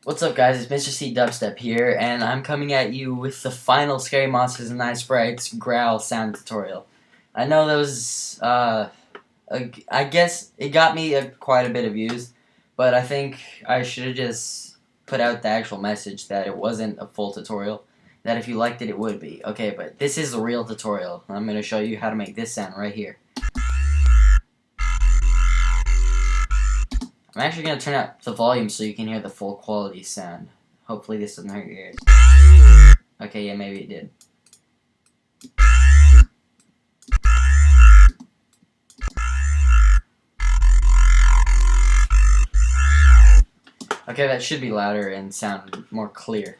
What's up, guys? It's Mr. C Dubstep here, and I'm coming at you with the final Scary Monsters and Night Sprites growl sound tutorial. I know that was, I guess it got me quite a bit of views, but I think I should have just put out the actual message that it wasn't a full tutorial, that if you liked it, it would be. Okay, but this is a real tutorial. I'm going to show you how to make this sound right here. I'm actually going to turn up the volume so you can hear the full quality sound. Hopefully this doesn't hurt your ears. Okay, yeah, maybe it did. Okay, that should be louder and sound more clear.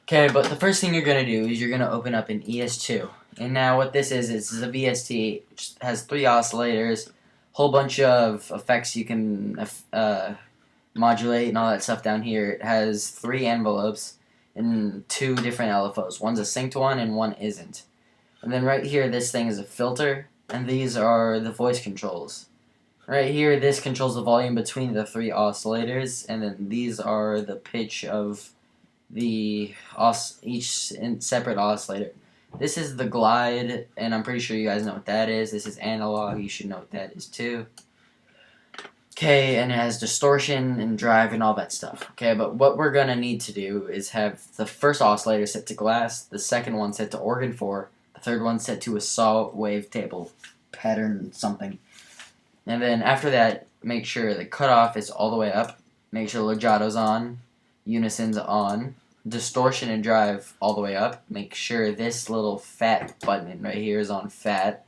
Okay, but the first thing you're going to do is you're going to open up an ES2. And now what this is a VST, which has 3 oscillators, whole bunch of effects you can modulate and all that stuff down here. It has 3 envelopes and 2 different LFOs. One's a synced one and one isn't. And then right here, this thing is a filter, and these are the voice controls. Right here, this controls the volume between the 3 oscillators, and then these are the pitch of each separate oscillator. This is the glide, and I'm pretty sure you guys know what that is. This is analog, you should know what that is too. Okay, and it has distortion and drive and all that stuff. Okay, but what we're going to need to do is have the first oscillator set to glass, the second one set to organ 4, the third one set to a saw wavetable pattern something. And then after that, make sure the cutoff is all the way up, make sure legato's on, unison's on, distortion and drive all the way up, make sure this little fat button right here is on fat,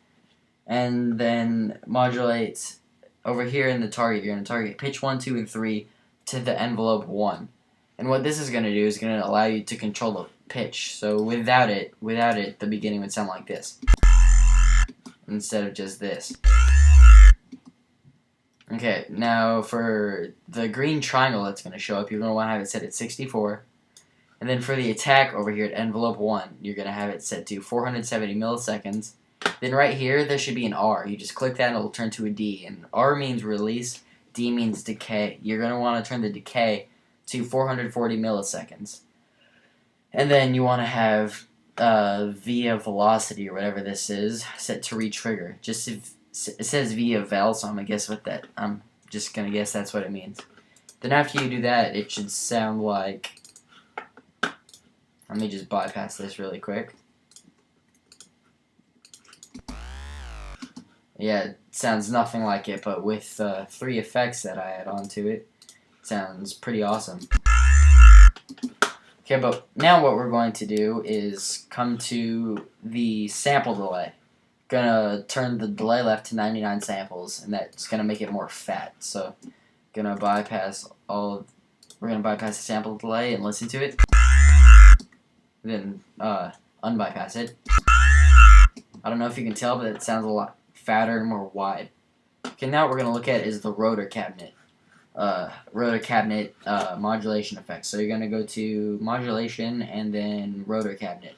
and then modulate over here in the target. You're going to target pitch 1, 2, and 3 to the envelope 1. And what this is going to do is going to allow you to control the pitch. So without it, the beginning would sound like this instead of just this. Okay, now for the green triangle that's going to show up, you're going to want to have it set at 64. And then for the attack over here at envelope 1, you're going to have it set to 470 milliseconds. Then right here, there should be an R. You just click that and it'll turn to a D. And R means release, D means decay. You're going to want to turn the decay to 440 milliseconds. And then you want to have via velocity or whatever this is set to re-trigger. Just if it says via vel, so I'm gonna guess what that. I'm just gonna guess that's what it means. Then after you do that, it should sound like. Let me just bypass this really quick. Yeah, it sounds nothing like it, but with 3 effects that I add onto it, it sounds pretty awesome. Okay, but now what we're going to do is come to the sample delay. Gonna turn the delay left to 99 samples, and that's gonna make it more fat. So, we're gonna bypass the sample delay and listen to it. Then unbypass it. I don't know if you can tell, but it sounds a lot fatter and more wide. Okay, now what we're gonna look at is the rotor cabinet. Modulation effects. So you're gonna go to modulation and then rotor cabinet.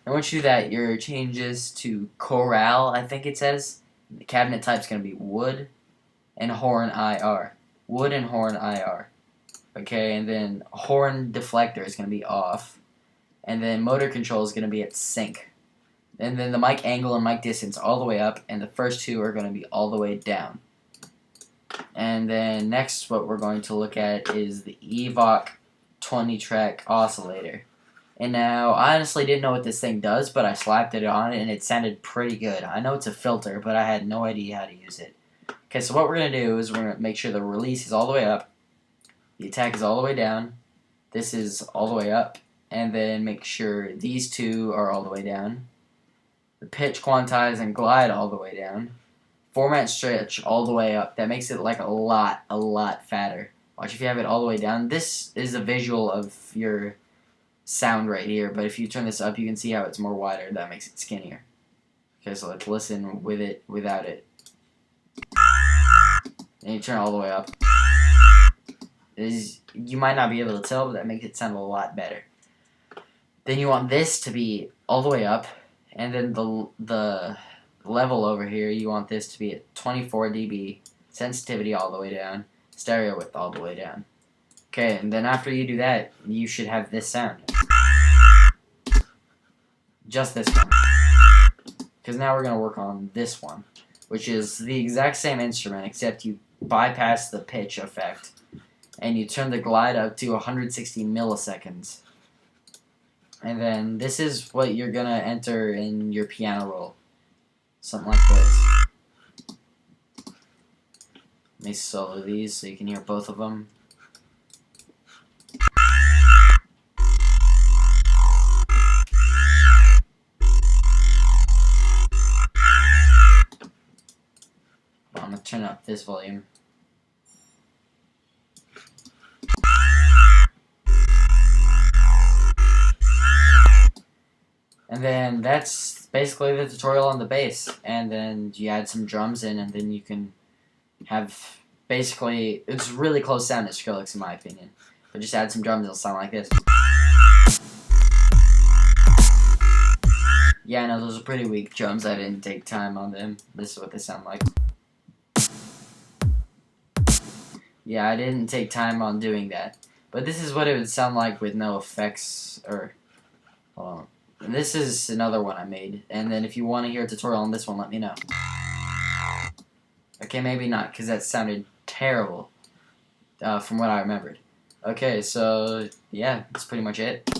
And once you do that, your changes to chorale, I think it says. The cabinet type's going to be wood and horn IR. Wood and horn IR. Okay, and then horn deflector is going to be off. And then motor control is going to be at sync. And then the mic angle and mic distance all the way up, and the first 2 are going to be all the way down. And then next what we're going to look at is the Evoc 20-track oscillator. And now, I honestly didn't know what this thing does, but I slapped it on it, and it sounded pretty good. I know it's a filter, but I had no idea how to use it. Okay, so what we're going to do is we're going to make sure the release is all the way up, the attack is all the way down, this is all the way up, and then make sure these 2 are all the way down, the pitch, quantize, and glide all the way down, format, stretch all the way up. That makes it like a lot fatter. Watch if you have it all the way down. This is a visual of your sound right here, but if you turn this up, you can see how it's more wider. That makes it skinnier. Okay, so let's listen with it, without it. And you turn it all the way up. You might not be able to tell, but that makes it sound a lot better. Then you want this to be all the way up, and then the level over here, you want this to be at 24 dB, sensitivity all the way down, stereo width all the way down. Okay, and then after you do that, you should have this sound. Just this one. Because now we're going to work on this one, which is the exact same instrument, except you bypass the pitch effect, and you turn the glide up to 160 milliseconds. And then this is what you're going to enter in your piano roll. Something like this. Let me solo these so you can hear both of them. I'm going to turn up this volume. And then that's basically the tutorial on the bass. And then you add some drums in, and then you can have basically, it's really close sound to Skrillex in my opinion. But just add some drums, it'll sound like this. Yeah, I know, those are pretty weak drums. I didn't take time on them. This is what they sound like. Yeah, I didn't take time on doing that. But this is what it would sound like with no effects, or, hold on. And this is another one I made. And then if you want to hear a tutorial on this one, let me know. Okay, maybe not, because that sounded terrible from what I remembered. Okay, so, yeah, that's pretty much it.